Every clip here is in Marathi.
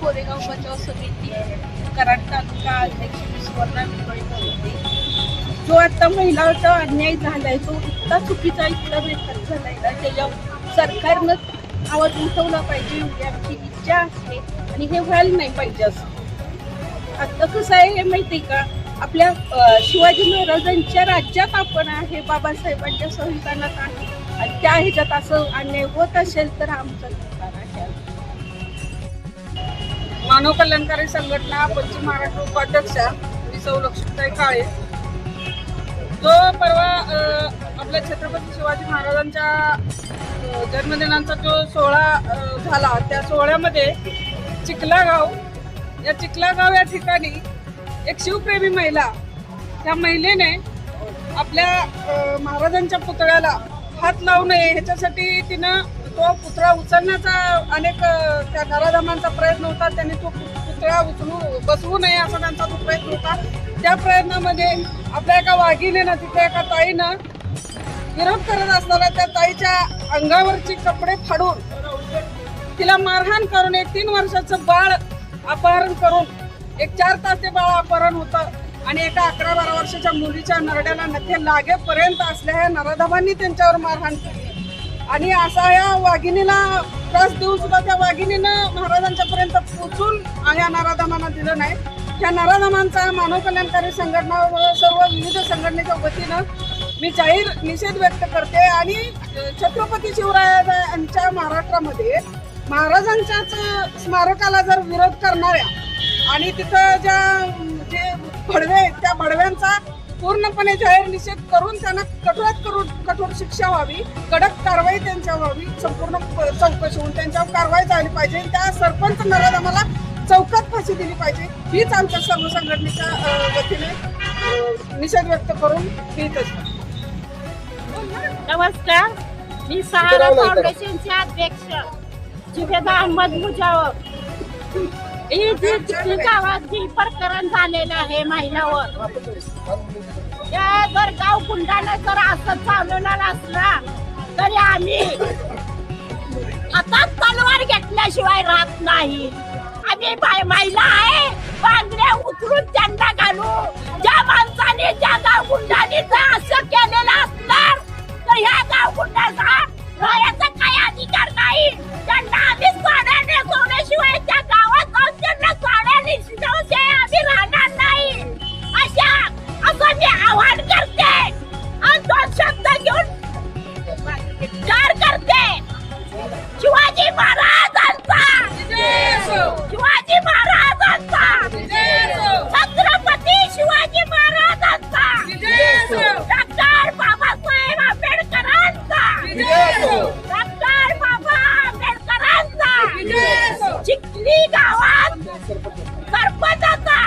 कोरेगाव बचाव समिती कराड तालुका अध्यक्ष सुवर्णा विक्रोळी बोलते. जो आता महिलांचा अन्याय झालाय तो इतका चुकीचा इतका बेकार झालाय ना, त्याच्यावर सरकारनं आवाज उठवला पाहिजे एवढी आमची इच्छा आहे. आणि हे व्हायला नाही पाहिजे असं. आता कसं आहे हे माहिती आहे का, आपल्या शिवाजी महाराजांच्या राज्यात आपण आहे, बाबासाहेबांच्या संविधानात आहे, आणि त्या ह्याच्यात असं अन्याय होत असेल तर आमचं सरकार आहे. मानव कल्याणकारी संघटना पश्चिम महाराष्ट्र उपाध्यक्षा सौ लक्ष्मीताई काळे, जो परवा आपल्या छत्रपती शिवाजी महाराजांच्या जन्मदिनाचा जो सोहळा झाला, त्या सोहळ्यामध्ये चिखलागाव या ठिकाणी एक शिवप्रेमी महिला, त्या महिलेने आपल्या महाराजांच्या पुतळ्याला हात लावू नये ह्याच्यासाठी तिनं तो पुतळा उचलण्याचा अनेक त्या नराधमांचा प्रयत्न होता. त्यांनी तो पुतळा बसवू नये असा त्यांचा तो प्रयत्न होता. त्या प्रयत्नामध्ये आपल्या एका वाघिणीनं, तिथे एका ताईनं विरोध करत असताना त्या ताईच्या अंगावरचे कपडे फाडून तिला मारहाण करून एक 3 वर्षाचं बाळ अपहरण करून, एक 4 तास ते बाळ अपहरण होतं आणि एका 11-12 वर्षाच्या मुलीच्या नरड्याला नखे लागेपर्यंत असल्या ह्या नराधमांनी त्यांच्यावर मारहाण केली. आणि असा या वाघिणीला त्रास देऊन सुद्धा त्या वाघिणीनं महाराजांच्या पर्यंत पोहोचून या नराधमांना दिलं नाही. त्या नराधमांचा मानव कल्याणकारी संघटना व सर्व विविध संघटनेच्या वतीनं मी जाहीर निषेध व्यक्त करते. आणि छत्रपती शिवरायांच्या महाराष्ट्रामध्ये महाराजांच्याच स्मारकाला जर विरोध करणाऱ्या आणि तिथं जे भडवे आहेत त्या भडव्यांचा पूर्णपणे जाहीर निषेध करून त्यांना कठोर शिक्षा व्हावी, कडक कारवाई त्यांच्यावर व्हावी, संपूर्ण चौकशी होऊन त्यांच्यावर कारवाई झाली पाहिजे. त्या सरपंच नराधमाला चौकात फाशी दिली पाहिजे. हीच आमच्या सर्व संघटनेच्या वतीने निषेध व्यक्त करून मी नमस्कार, मी सहारा फाउंडेशनचे अध्यक्ष जुबेदा अहमद मुजावर. चिखली गावात जे प्रकरण झालेलं आहे महिलावर, त्या जर गाव गुंडाने जर असं चालवलं असला तरी आम्ही हातात तलवार घेतल्याशिवाय राहत नाही. आम्ही महिला आहे, बांगड्या उचलून त्यांना घालू. ज्या माणसाने ज्या गाव गुंडाने जर असं केलेलं असणार तर ह्या गाव गुंडाचा राहायचा काही अधिकार नाही. त्यांना आम्ही साड्या नेसवण्याशिवाय त्या गावात जाऊन त्यांना साड्या नेसवल्याशिवाय आम्ही राहणार नाही. असं मी आवाहन करते आणि 2 शब्द घेऊन विचार करते. शिवाजी महाराजांचा, शिवाजी महाराजांचा, छत्रपती शिवाजी महाराजांचा, डॉक्टर बाबासाहेब आंबेडकरांचा, डॉक्टर बाबा आंबेडकरांचा, चिखली गावात सरपंचाचा,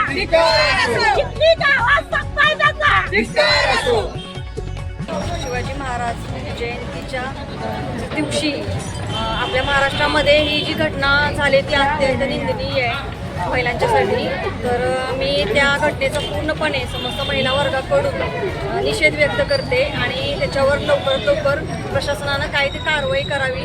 चिखली गावात सरपंचाचा. शिवाजी महाराज जयंतीच्या दिवशी आपल्या महाराष्ट्रामध्ये ही जी घटना झाली ती अत्यंत निंदनीय आहे महिलांच्यासाठी. तर मी त्या घटनेचा पूर्णपणे समस्त महिला वर्गाकडून निषेध व्यक्त करते आणि त्याच्यावर लवकरात लवकर प्रशासनानं काय ती कारवाई करावी